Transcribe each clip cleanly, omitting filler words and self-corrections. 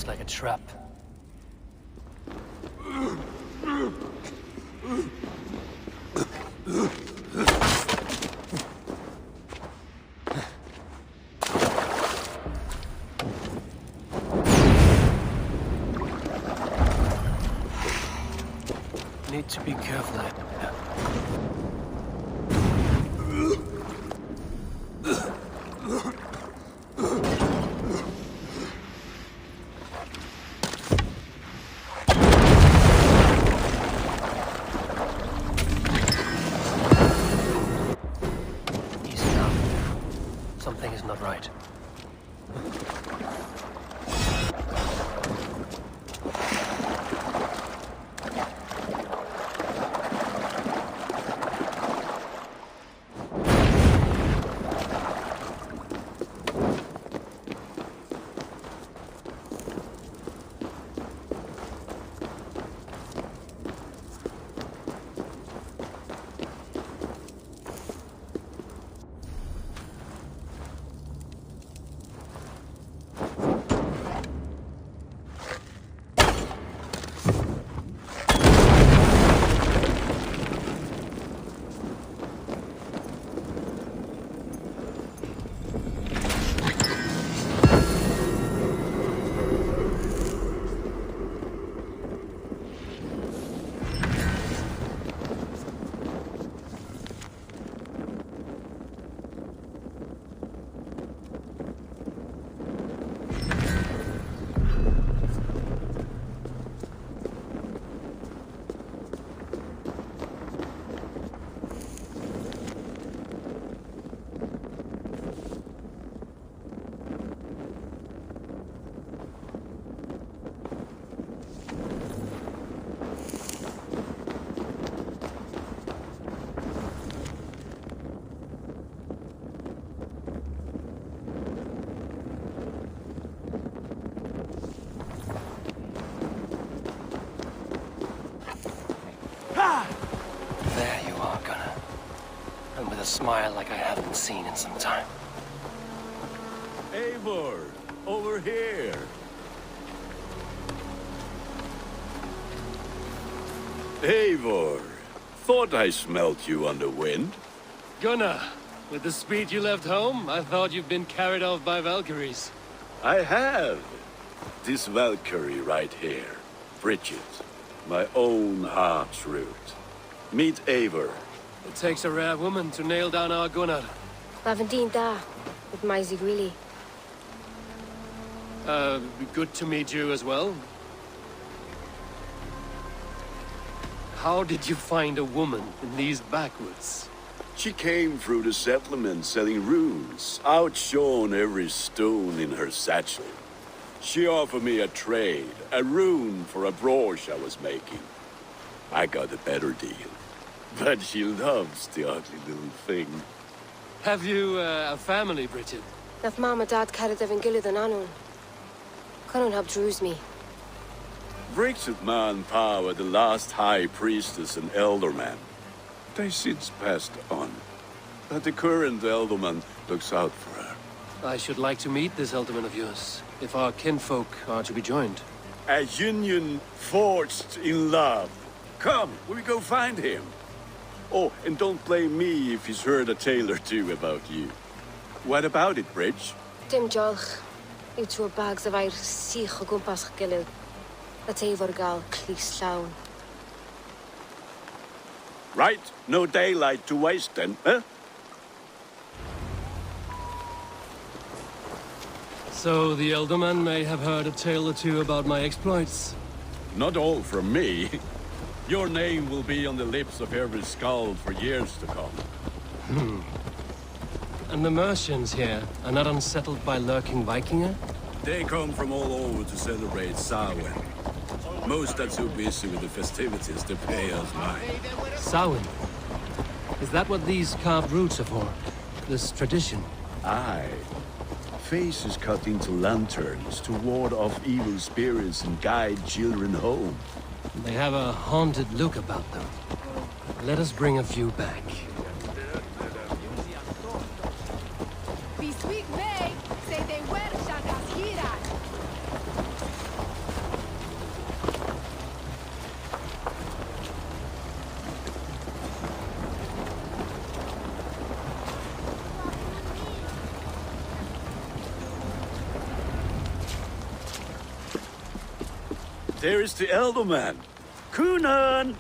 like a trap. Need to be careful. Easy now. Something is not right. There you are, Gunnar. And with a smile like I haven't seen in some time. Eivor, over here. Eivor, thought I smelt you on the wind. Gunnar, with the speed you left home, I thought you'd been carried off by Valkyries. I have. This Valkyrie right here, Bridget, my own heart's root. Meet Eivor. It takes a rare woman to nail down our Gunnar. Lavendine da, with Maisy Greeley. Good to meet you as well. How did you find a woman in these backwoods? She came through the settlement selling runes, outshone every stone in her satchel. She offered me a trade, a rune for a brooch I was making. I got a better deal. But she loves the ugly little thing. Have you a family, Bridget? Naf mama dad carried Evan Gillid and Anun. Couldn't help drews me. Bridget Man Power, the last high priestess and elderman. They since passed on. But the current elderman looks out for her. I should like to meet this elderman of yours, if our kinfolk are to be joined. A union forged in love. Come, we go find him. Oh, and don't blame me if he's heard a tale or two about you. What about it, Bridge? Dim jolch. You two bags of air sich o gwmpas gilydd. A Eivor gal clis llawn. Right, no daylight to waste then, huh? So the elderman may have heard a tale or two about my exploits. Not all from me. Your name will be on the lips of every skald for years to come. And the Mercians here are not unsettled by lurking Vikinger? They come from all over to celebrate Samhain. Most are too busy with the festivities to pay us mind. Samhain? Is that what these carved roots are for? This tradition? Aye. Faces cut into lanterns to ward off evil spirits and guide children home. They have a haunted look about them. Let us bring a few back. There is the Elderman. Kunan!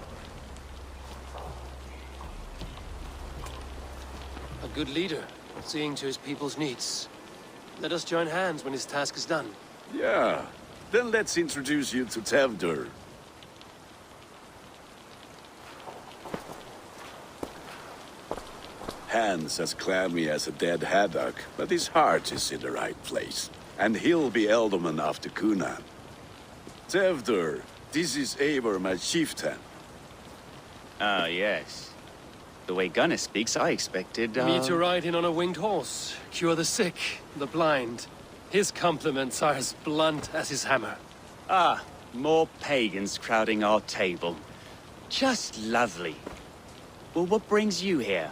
A good leader, seeing to his people's needs. Let us join hands when his task is done. Yeah. Then let's introduce you to Tevdur. Hands as clammy as a dead haddock, but his heart is in the right place. And he'll be Elderman after Kunan. Tevdur, this is Eivor, my chieftain. Ah, yes. The way Gunnar speaks, I expected, Me to ride in on a winged horse, cure the sick, the blind. His compliments are as blunt as his hammer. Ah, more pagans crowding our table. Just lovely. Well, what brings you here?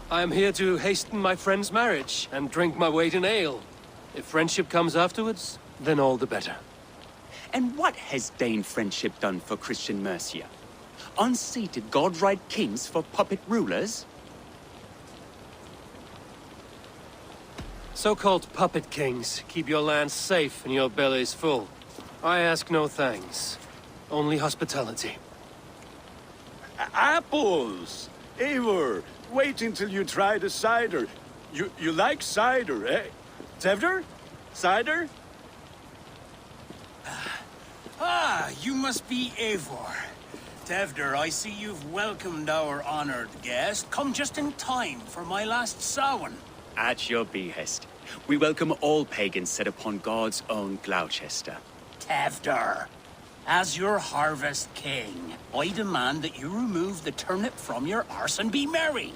I am here to hasten my friend's marriage and drink my weight in ale. If friendship comes afterwards, then all the better. And what has Dane friendship done for Christian Mercia? Unseated god-right kings for puppet rulers? So-called puppet kings keep your lands safe and your bellies full. I ask no thanks, only hospitality. Apples! Eivor, wait until you try the cider. You like cider, eh? Tevdur? Cider? Ah, you must be Eivor. Tevdur, I see you've welcomed our honored guest. Come just in time for my last Samhain. At your behest. We welcome all pagans set upon God's own Gloucester. Tevdur, as your harvest king, I demand that you remove the turnip from your arse and be merry.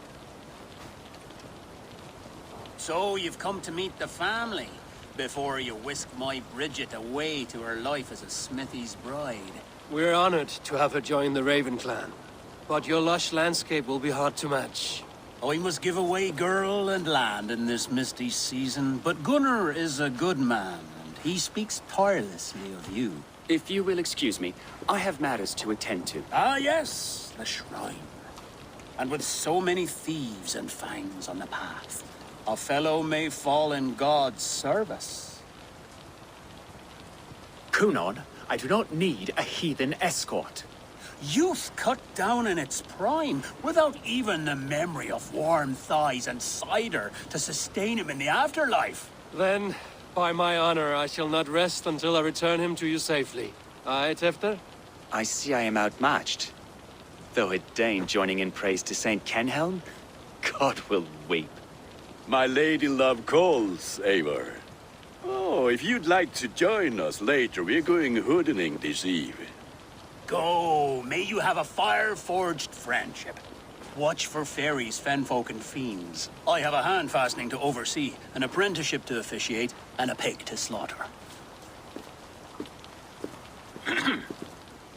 So you've come to meet the family, before you whisk my Bridget away to her life as a smithy's bride. We're honored to have her join the Raven clan, but your lush landscape will be hard to match. I must give away girl and land in this misty season, but Gunnar is a good man, and he speaks tirelessly of you. If you will excuse me, I have matters to attend to. Ah, yes, the shrine. And with so many thieves and fangs on the path, a fellow may fall in God's service. Kunon, I do not need a heathen escort. Youth cut down in its prime, without even the memory of warm thighs and cider to sustain him in the afterlife. Then, by my honor, I shall not rest until I return him to you safely. Aye, Tefter? I see I am outmatched. Though a Dane joining in praise to Saint Kenhelm, God will weep. My lady love calls, Eivor. Oh, if you'd like to join us later, we're going hoodening this eve. Go, may you have a fire-forged friendship. Watch for fairies, fenfolk, and fiends. I have a hand fastening to oversee, an apprenticeship to officiate, and a pig to slaughter.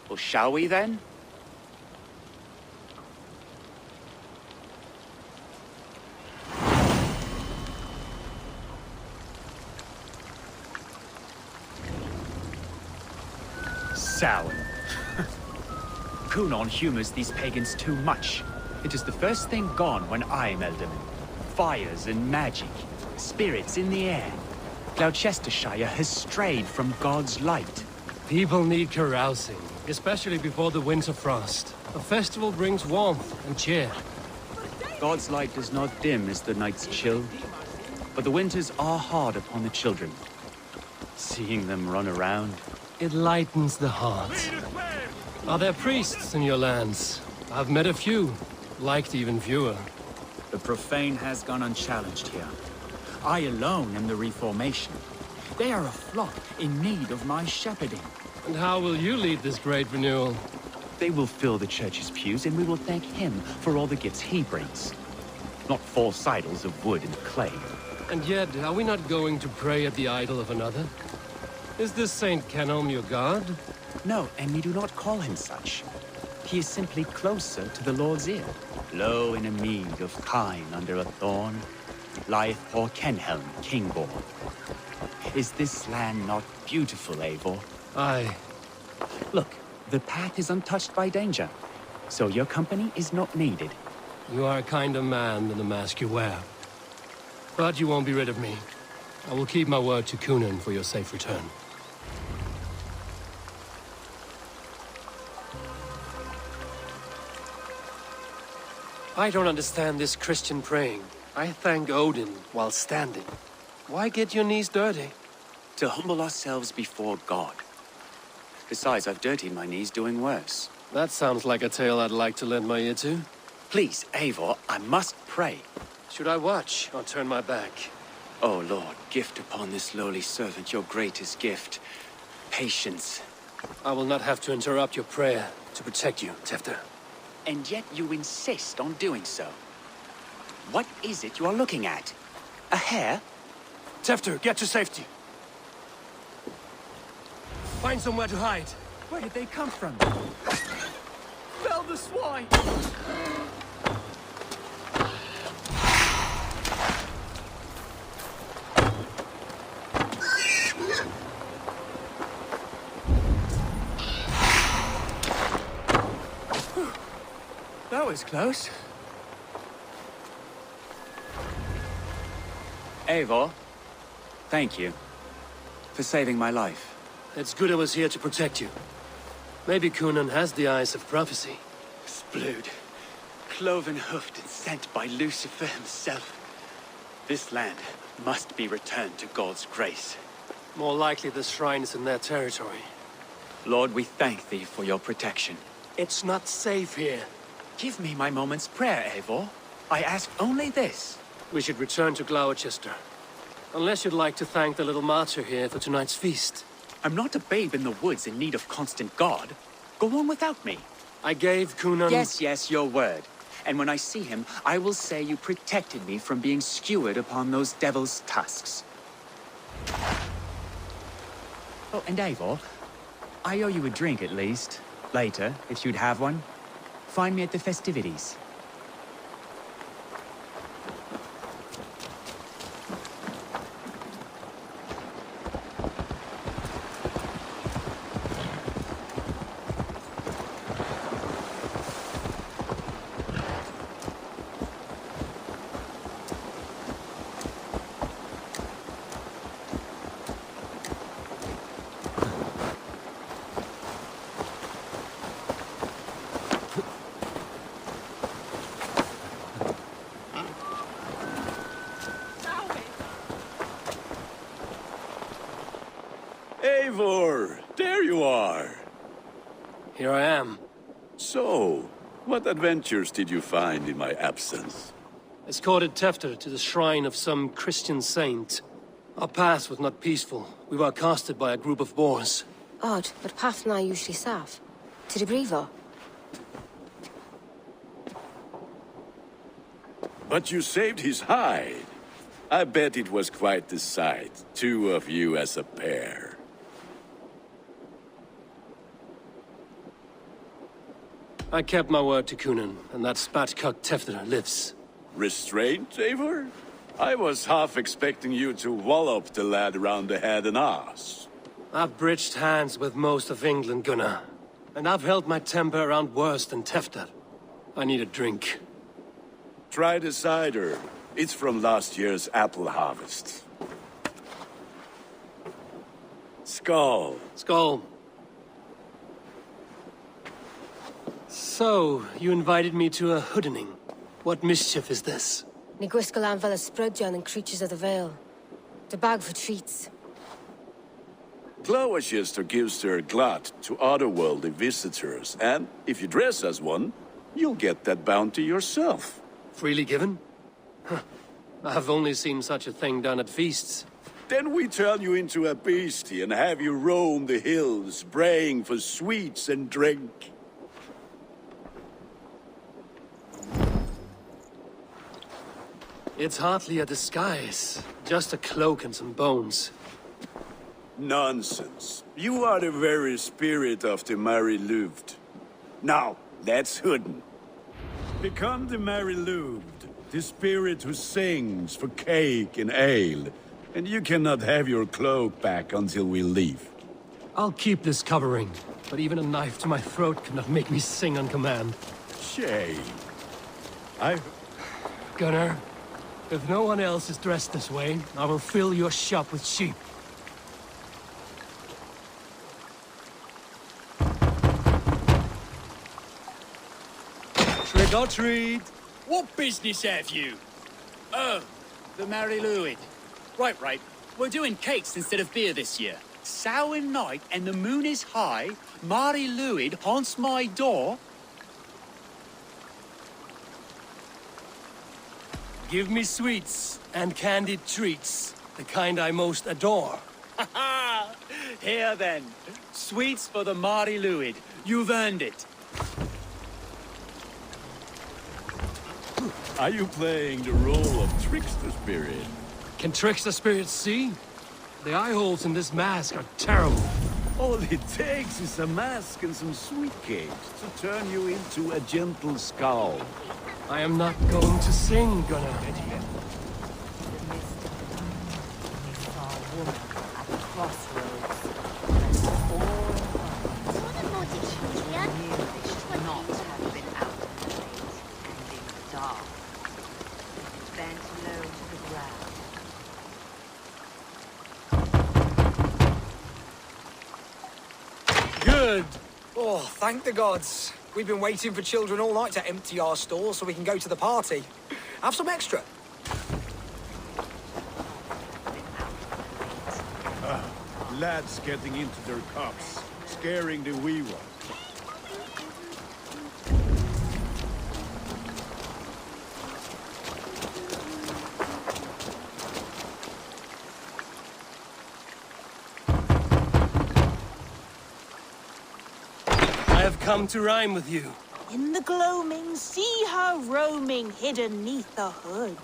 Well, shall we then? Samhain. Kunon humors these pagans too much. It is the first thing gone when I'm Elderman. Fires and magic, spirits in the air. Gloucestershire has strayed from God's light. People need carousing, especially before the winter frost. A festival brings warmth and cheer. God's light does not dim as the nights chill, but the winters are hard upon the children. Seeing them run around, It lightens the heart. Are there priests in your lands? I've met a few, liked even fewer. the profane has gone unchallenged here. I alone am the reformation. They are a flock in need of my shepherding. And how will you lead this great renewal? They will fill the church's pews, and we will thank him for all the gifts he brings. Not false idols of wood and clay. And yet, are we not going to pray at the idol of another? Is this Saint Kenhelm your god? No, and we do not call him such. He is simply closer to the Lord's ear. Low in a mead of kine under a thorn, lieth poor Kenhelm, king-born. Is this land not beautiful, Eivor? Aye. Look, the path is untouched by danger, so your company is not needed. You are a kinder man than the mask you wear. But you won't be rid of me. I will keep my word to Coonan for your safe return. I don't understand this Christian praying. I thank Odin while standing. Why get your knees dirty? To humble ourselves before God. Besides, I've dirtied my knees doing worse. That sounds like a tale I'd like to lend my ear to. Please, Eivor, I must pray. Should I watch or turn my back? Oh, Lord, gift upon this lowly servant your greatest gift. Patience. I will not have to interrupt your prayer to protect you, Tefter. And yet you insist on doing so. What is it you are looking at? A hare? Tefter, get to safety. Find somewhere to hide. Where did they come from? Fell the swine! That was close. Eivor, thank you for saving my life. It's good I was here to protect you. Maybe Coonan has the eyes of prophecy. Splood, cloven-hoofed and sent by Lucifer himself. This land must be returned to God's grace. More likely the shrine is in their territory. Lord, we thank thee for your protection. It's not safe here. Give me my moment's prayer, Eivor. I ask only this. We should return to Gloucester. Unless you'd like to thank the little martyr here for tonight's feast. I'm not a babe in the woods in need of constant guard. Go on without me. I gave Coonan... Yes, your word. And when I see him, I will say you protected me from being skewered upon those devil's tusks. Oh, and Eivor, I owe you a drink at least. Later, if you'd have one. Find me at the festivities. Eivor, there you are. Here I am. So, what adventures did you find in my absence? Escorted Tefter to the shrine of some Christian saint. Our path was not peaceful. We were accosted by a group of boars. Odd, but path na usually safe. To the Brevo. But you saved his hide. I bet it was quite the sight, two of you as a pair. I kept my word to Coonan, and that spatcock Tefter lives. Restraint, Eivor? I was half expecting you to wallop the lad around the head and ass. I've bridged hands with most of England, Gunnar. And I've held my temper around worse than Tefter. I need a drink. Try the cider. It's from last year's apple harvest. Skull. Skull. So, you invited me to a hoodening. What mischief is this? Ni gwisgal anfel a sprudjan and creatures of the Vale. The bag for treats. Gloucester gives their glut to otherworldly visitors, and if you dress as one, you'll get that bounty yourself. Freely given? Huh. I've only seen such a thing done at feasts. Then we turn you into a beastie and have you roam the hills, braying for sweets and drink. It's hardly a disguise. Just a cloak and some bones. Nonsense. You are the very spirit of the Mary Louved. Now, that's Hooden. Become the Mary Louved, the spirit who sings for cake and ale, and you cannot have your cloak back until we leave. I'll keep this covering, but even a knife to my throat could not make me sing on command. Shame. Gunnar, If no one else is dressed this way, I will fill your shop with sheep. Trick or treat! What business have you? Oh, the Mary Lwyd. Right. We're doing cakes instead of beer this year. Samhain night and the moon is high. Mary Lwyd haunts my door. Give me sweets and candied treats, the kind I most adore. Ha ha! Here then, sweets for the Mary Lwyd. You've earned it. Are you playing the role of trickster spirit? Can trickster spirits see? The eye holes in this mask are terrible. All it takes is a mask and some sweet cakes to turn you into a gentle skull. I am not going to sing, Gunnar. Good. Oh, thank the gods. We've been waiting for children all night to empty our stores so we can go to the party. Have some extra. Lads getting into their cups, scaring the wee ones. I have come to rhyme with you. In the gloaming, see her roaming, hidden neath the hood.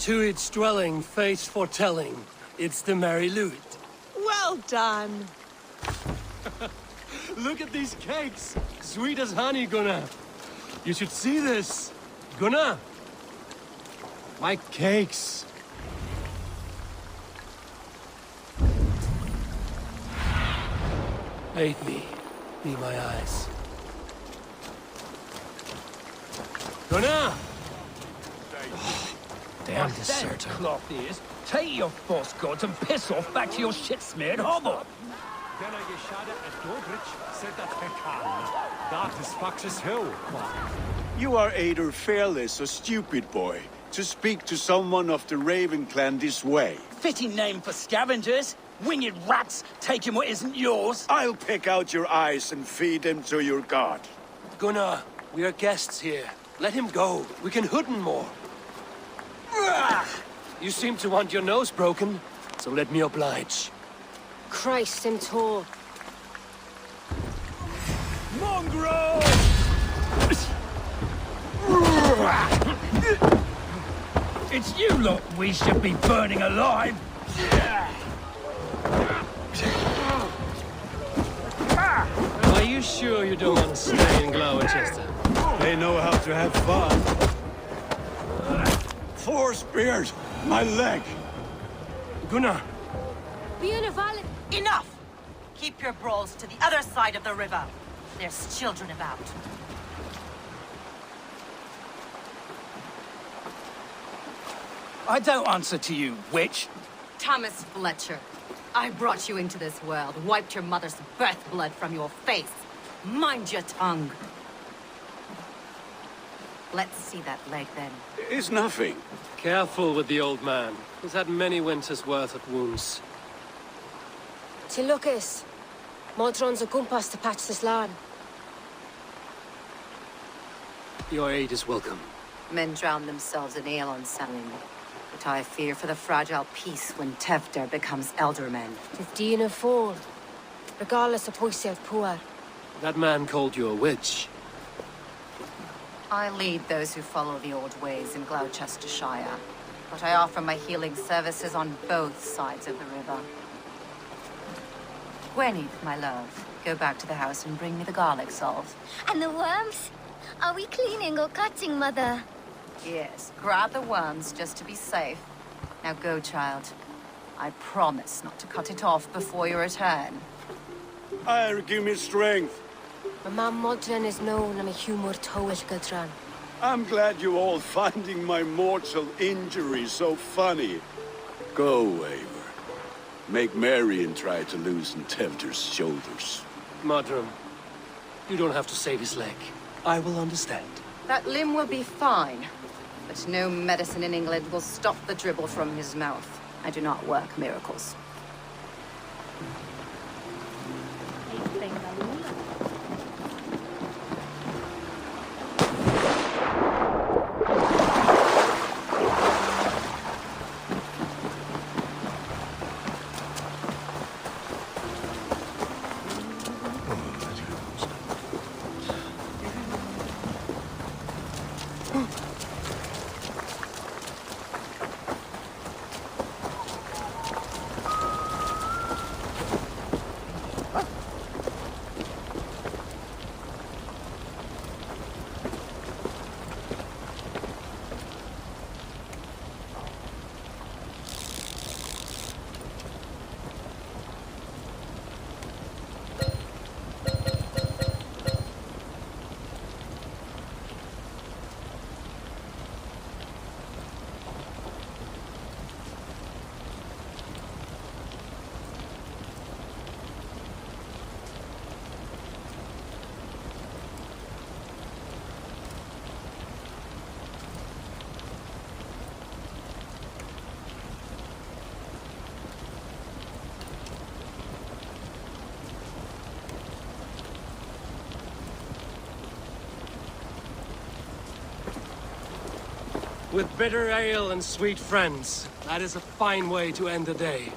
To its dwelling, fate's foretelling. It's the Mary Lwyd. Well done. Look at these cakes! Sweet as honey, Gunnar. You should see this. Gunnar! My cakes. Aid me. Be my eyes. Gunnar! Damn deserter. Cloth is, take your false gods and piss off back to your shit-smeared hovel. You are either fearless or stupid, boy, to speak to someone of the Raven clan this way. Fitting name for scavengers. Winged rats taking what isn't yours. I'll pick out your eyes and feed them to your god. Gunnar, we are guests here. Let him go. We can hood him more. You seem to want your nose broken, so let me oblige. Christ him tall. Mongrel! It's you lot we should be burning alive. Are you sure you don't want to stay in Gloucester? They know how to have fun. 4 spears! My leg! Gunnar! Be in a valley. Enough! Keep your brawls to the other side of the river. There's children about. I don't answer to you, witch. Thomas Fletcher, I brought you into this world, wiped your mother's birth blood from your face. Mind your tongue. Let's see that leg, then. It's nothing. Careful with the old man. He's had many winters' worth of wounds. Tilukis. Modron's a gumpas to patch this land. Your aid is welcome. Men drown themselves in ale on Samhain. But I fear for the fragile peace when Tevder becomes eldermen. 15 and 4. Regardless of Poisev Puar. That man called you a witch. I lead those who follow the old ways in Gloucestershire. But I offer my healing services on both sides of the river. Gwenny, my love, go back to the house and bring me the garlic salt. And the worms? Are we cleaning or cutting, Mother? Yes, grab the worms just to be safe. Now go, child. I promise not to cut it off before your return. Give me strength. My mam Modron is known am a humor towel gadran. I'm glad you all finding my mortal injury so funny. Go, Eivor. Make merry and try to loosen Tevder's shoulders. Madram, you don't have to save his leg. I will understand. That limb will be fine, but no medicine in England will stop the dribble from his mouth. I do not work miracles. With bitter ale and sweet friends, that is a fine way to end the day.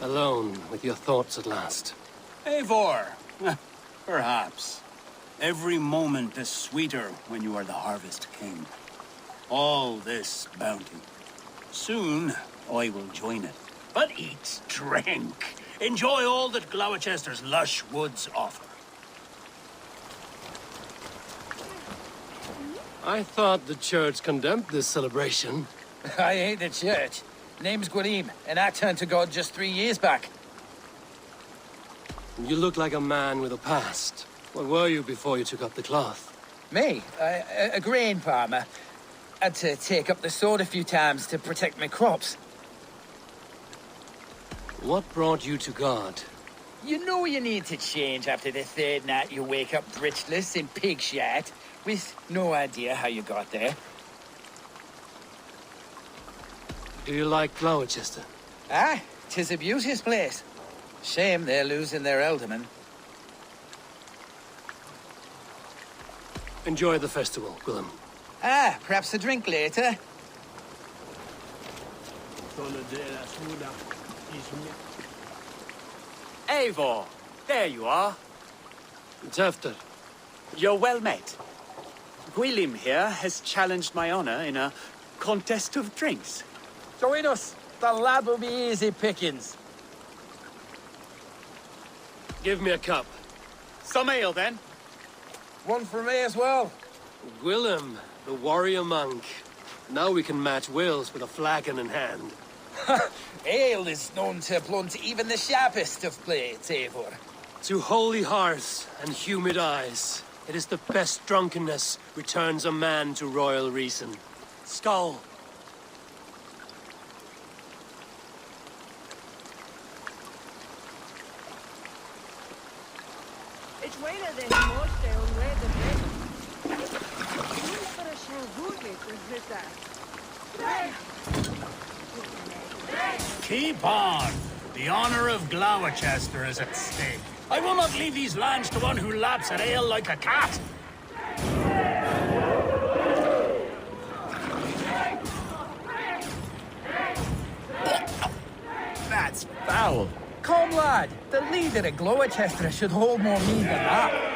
Alone with your thoughts at last. Eivor! Perhaps. Every moment is sweeter when you are the Harvest King. All this bounty. Soon, I will join it. But eat, drink, enjoy all that Gloucester's lush woods offer. I thought the church condemned this celebration. I hate the church. Name's Gwarim, and I turned to God just 3 years back. You look like a man with a past. What were you before you took up the cloth? Me? A grain farmer. Had to take up the sword a few times to protect my crops. What brought you to God? You know you need to change after the third night you wake up britchless in pig shit, with no idea how you got there. Do you like Gloucester? Ah, 'tis a beauteous place. Shame they're losing their alderman. Enjoy the festival, Willem. Ah, perhaps a drink later. Eivor, there you are. Tefter. You're well met. Gwilym here has challenged my honor in a contest of drinks. Join us. The lad will be easy pickings. Give me a cup. Some ale, then. One for me as well. Willem, the warrior monk. Now we can match wills with a flagon in hand. Ale is known to blunt even the sharpest of blades, Eivor. To holy hearths and humid eyes, it is the best drunkenness returns a man to royal reason. Skull. It's weirder than most day on red and red. Keep on! The honor of Gloucester is at stake. I will not leave these lands to one who laps at ale like a cat. That's foul. Come, lad. The leader of Gloucester should hold more mead than that.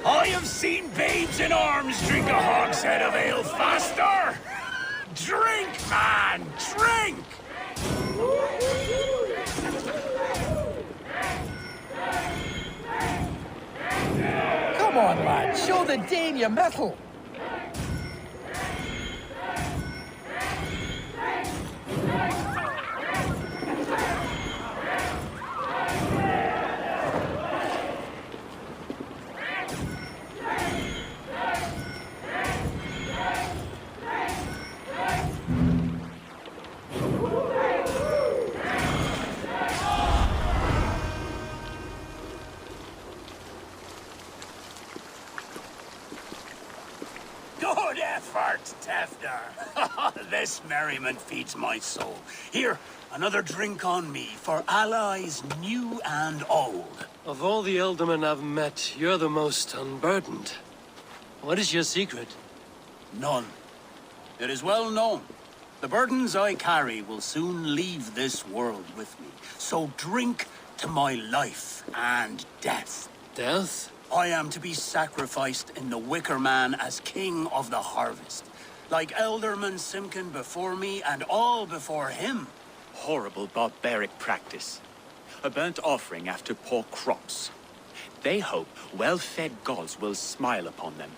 I have seen babes in arms drink a hogshead of ale faster! Drink, man! Drink! Come on, lad. Show the Dane your mettle. Tefter. This merriment feeds my soul. Here, another drink on me for allies new and old. Of all the Eldermen I've met, you're the most unburdened. What is your secret? None. It is well known. The burdens I carry will soon leave this world with me. So drink to my life and death. Death? I am to be sacrificed in the Wicker Man as king of the harvest. Like Elderman Simkin before me and all before him. Horrible barbaric practice. A burnt offering after poor crops. They hope well-fed gods will smile upon them.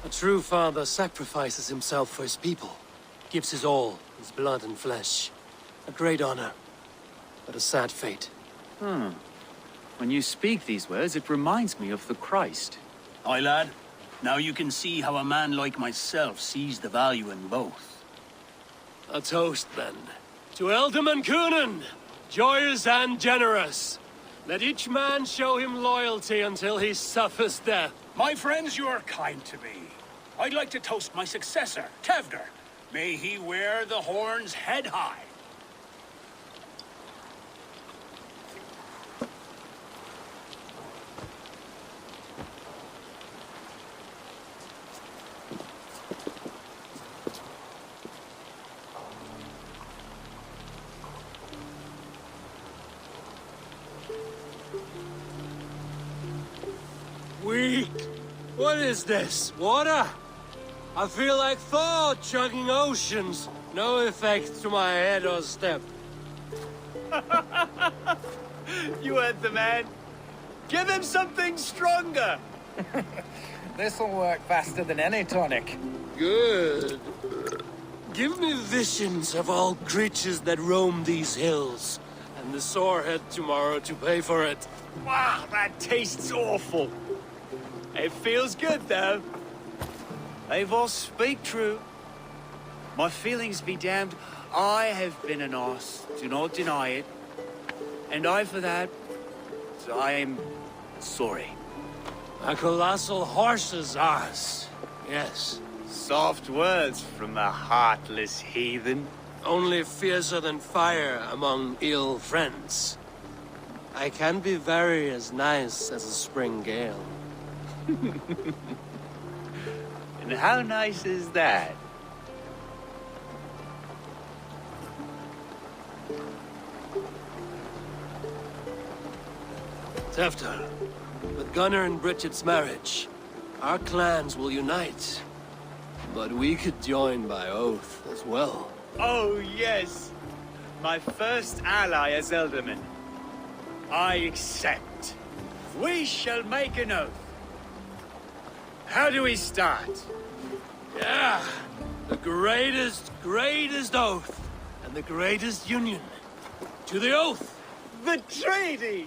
A true father sacrifices himself for his people. Gives his all, his blood and flesh. A great honor, but a sad fate. When you speak these words, it reminds me of the Christ. Aye, lad. Now you can see how a man like myself sees the value in both. A toast, then. To Elderman Coonan, joyous and generous. Let each man show him loyalty until he suffers death. My friends, you are kind to me. I'd like to toast my successor, Tevder. May he wear the horns head high. Weak. What is this? Water? I feel like Thor chugging oceans. No effect to my head or step. You heard the man. Give him something stronger. This'll work faster than any tonic. Good. Give me visions of all creatures that roam these hills, and the sorehead tomorrow to pay for it. Wow, that tastes awful. It feels good, though. Eivor, speak true. My feelings be damned. I have been an arse. Do not deny it. And I, for that, I am sorry. A colossal horse's arse. Yes. Soft words from a heartless heathen. Only fiercer than fire among ill friends. I can be very as nice as a spring gale. And how nice is that? Tefter, with Gunnar and Bridget's marriage, our clans will unite. But we could join by oath as well. Oh, yes. My first ally as Elderman. I accept. We shall make an oath. How do we start? Yeah, the greatest oath, and the greatest union. To the oath! The treaty!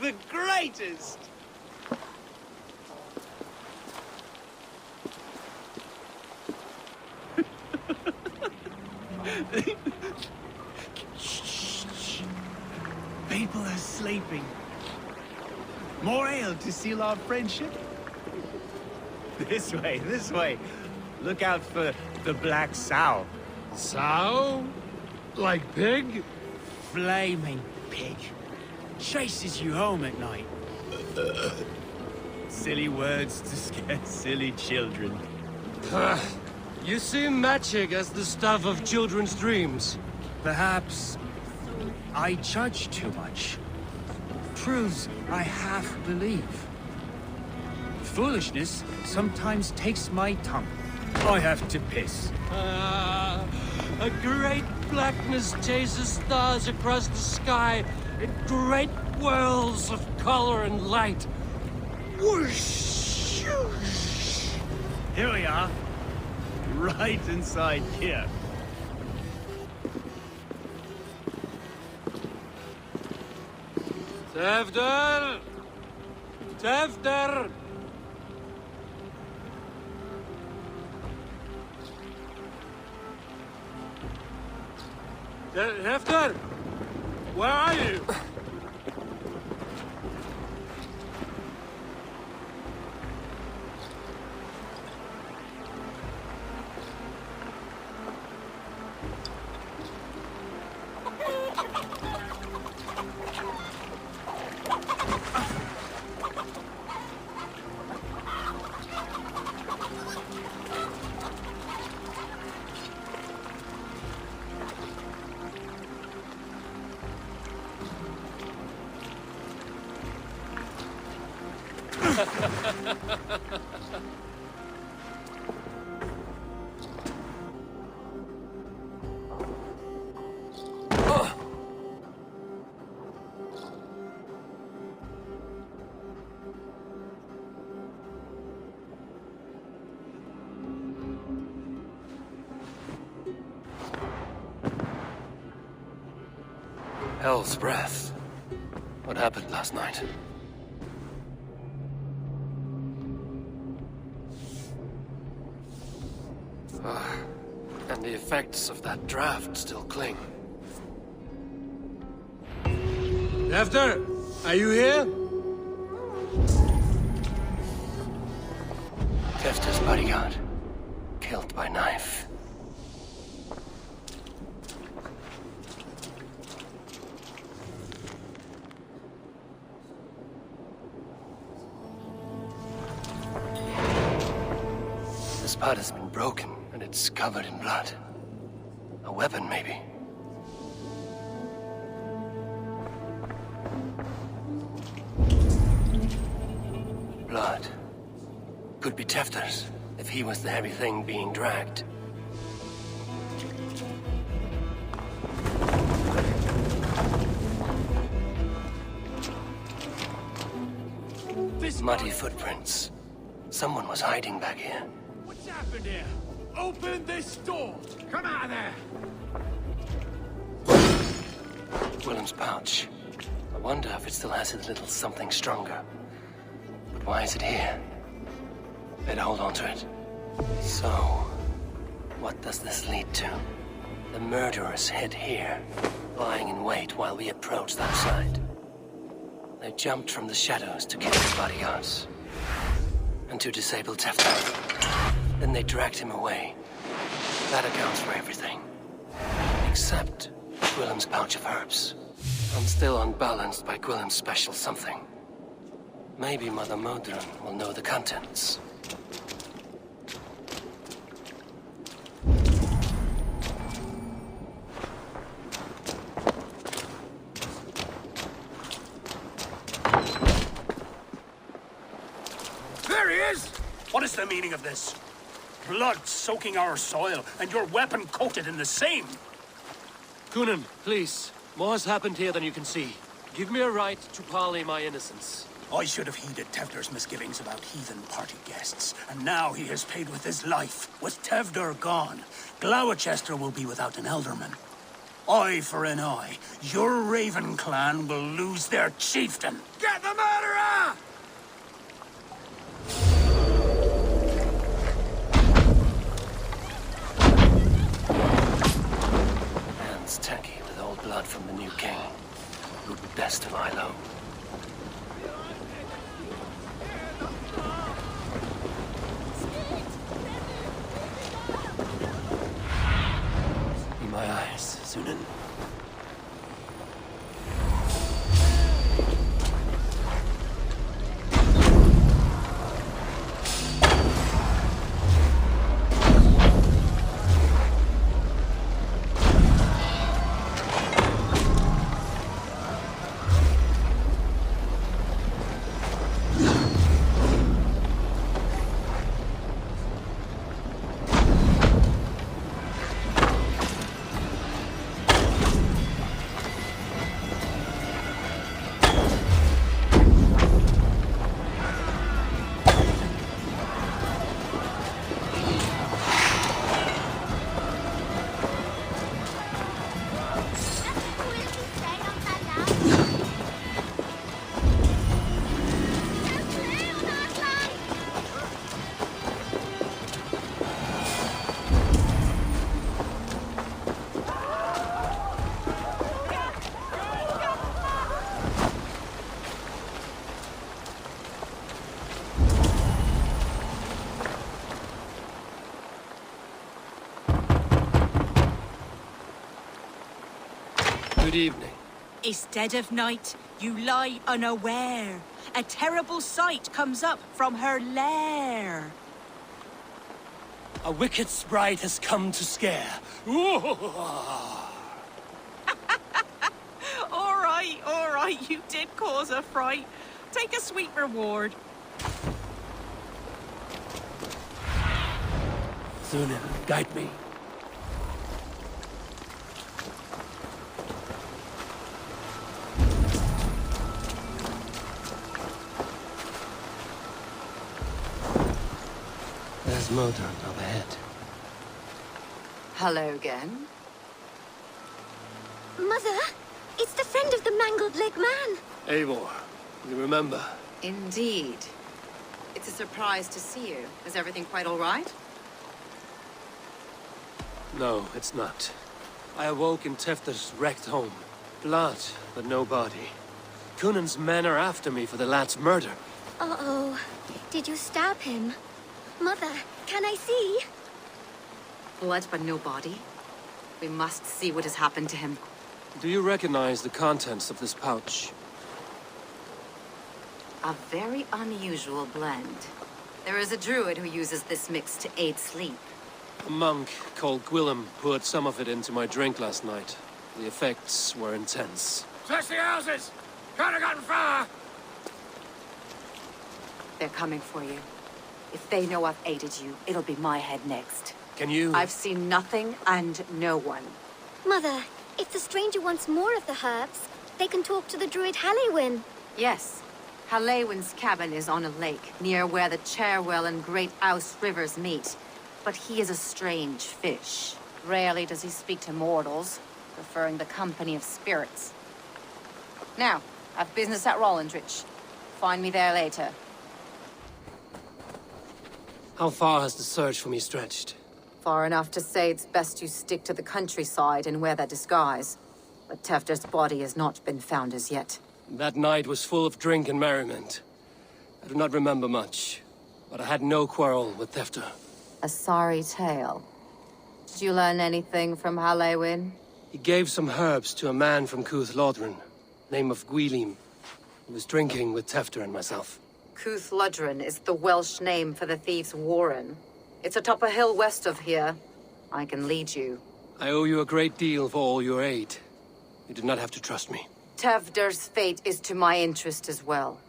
The greatest! Shh. People are sleeping. More ale to seal our friendship? This way. Look out for the black sow. Sow? Like pig? Flaming pig. Chases you home at night. Silly words to scare silly children. You see magic as the stuff of children's dreams. Perhaps I judge too much. Truths I half believe. Foolishness sometimes takes my tongue. I have to piss. A great blackness chases stars across the sky in great whirls of color and light. Whoosh! Here we are. Right inside here. Tefter! Tefter! Tefter! Where are you? Hell's breath. What happened last night? And the effects of that draft still cling. After, are you here? Tefter's bodyguard. Killed by knife. This part has been broken, and it's covered in blood. A weapon, maybe. Blood. Could be Tefter's, if he was the heavy thing being dragged. Muddy footprints. Someone was hiding back here. What's happened here? Open this door! Come out of there! Willem's pouch. I wonder if it still has his little something stronger. But why is it here? Better hold on to it. So, what does this lead to? The murderers hid here, lying in wait while we approached that side. They jumped from the shadows to kill his bodyguards. And to disable Tefter. Then they dragged him away. That accounts for everything. Except Gwillem's pouch of herbs. I'm still unbalanced by Gwillem's special something. Maybe Mother Modron will know the contents. There he is! What is the meaning of this? Blood soaking our soil, and your weapon coated in the same! Kunin, please. More has happened here than you can see. Give me a right to parley my innocence. I should have heeded Tevder's misgivings about heathen party guests, and now he has paid with his life. With Tevder gone, Gloucester will be without an elderman. Eye for an eye. Your Raven clan will lose their chieftain. Get the murderer! Hands tacky with old blood from the new king. Who'd best to lie low. In my eyes, Sunan. Good evening. Instead of night, you lie unaware. A terrible sight comes up from her lair. A wicked sprite has come to scare. All right, you did cause a fright. Take a sweet reward. Thunin, guide me. There's Modron up ahead. Hello again. Mother, it's the friend of the mangled leg man. Eivor, you remember? Indeed. It's a surprise to see you. Is everything quite all right? No, it's not. I awoke in Tefter's wrecked home. Blood, but no body. Cunan's men are after me for the lad's murder. Uh-oh. Did you stab him? Mother, can I see? Blood but no body? We must see what has happened to him. Do you recognize the contents of this pouch? A very unusual blend. There is a druid who uses this mix to aid sleep. A monk called Gwillem poured some of it into my drink last night. The effects were intense. Search the houses! Can't have gotten far! They're coming for you. If they know I've aided you, it'll be my head next. Can you... I've seen nothing and no one. Mother, if the stranger wants more of the herbs, they can talk to the druid Halewyn. Yes. Halewyn's cabin is on a lake, near where the Cherwell and Great Ouse rivers meet. But he is a strange fish. Rarely does he speak to mortals, preferring the company of spirits. Now, I've business at Rollindrich. Find me there later. How far has the search for me stretched? Far enough to say it's best you stick to the countryside and wear that disguise. But Tefter's body has not been found as yet. That night was full of drink and merriment. I do not remember much, but I had no quarrel with Tefter. A sorry tale. Did you learn anything from Halewyn? He gave some herbs to a man from Cuth Lodren, name of Gwilym. He was drinking with Tefter and myself. Cuth Lodren is the Welsh name for the thieves' warren. It's atop a hill west of here. I can lead you. I owe you a great deal for all your aid. You do not have to trust me. Tefder's fate is to my interest as well.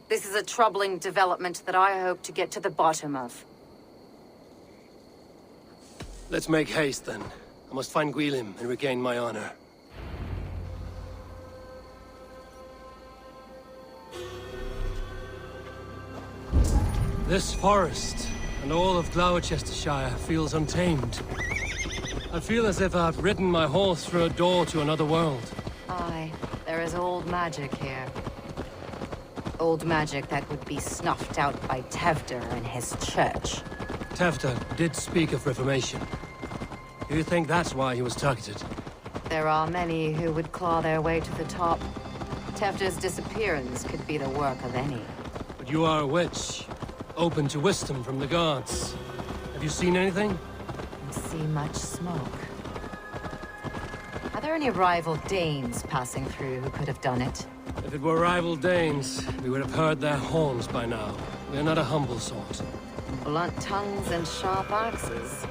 This is a troubling development that I hope to get to the bottom of. Let's make haste, then. I must find Gwilym and regain my honor. This forest, and all of Gloucestershire, feels untamed. I feel as if I've ridden my horse through a door to another world. Aye, there is old magic here. Old magic that would be snuffed out by Tefder and his church. Tefter did speak of reformation. Do you think that's why he was targeted? There are many who would claw their way to the top. Tefder's disappearance could be the work of any. But you are a witch, open to wisdom from the gods. Have you seen anything? See much smoke. Are there any rival Danes passing through who could have done it? If it were rival Danes, we would have heard their horns by now. We are not a humble sort. Blunt tongues and sharp axes.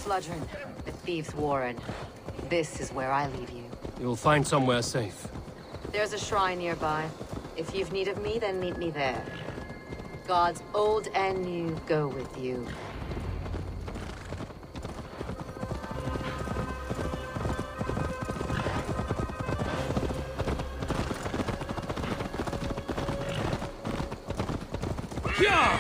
Lodren, the thieves' warren. This is where I leave you. You'll find somewhere safe. There's a shrine nearby. If you've need of me, then meet me there. Gods old and new go with you. Yeah!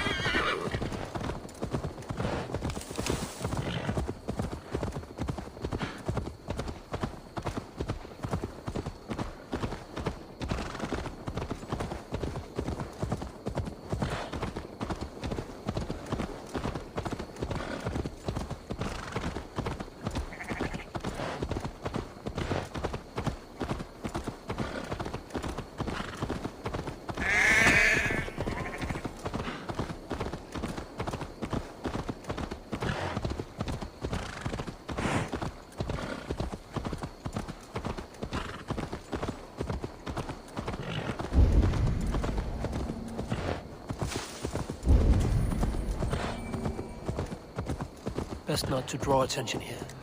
Best not to draw attention here.